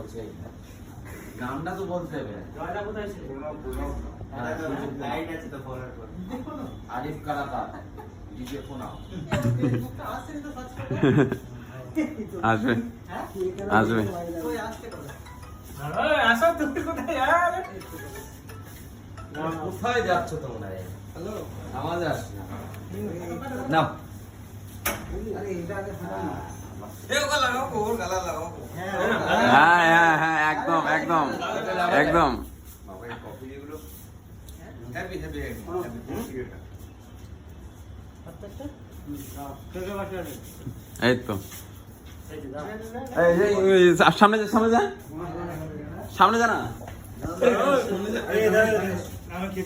বলছে নামটা তো বলতে হবে। জয়টা কোথায় ছিল? লাইট আছে তো ফলোয়ার করে আরিফ কারাতা ডিজে ফোনাও আসবে আসবে আসো তুমি কোথায় यार? কোথায় যাচ্ছ তোমরা? হ্যালো আওয়াজ আসছে না। নাও হ্যাঁ হ্যাঁ হ্যাঁ একদম একদম একদম এই তো সামনে যা সামনে যা সামনে যা না আমাকে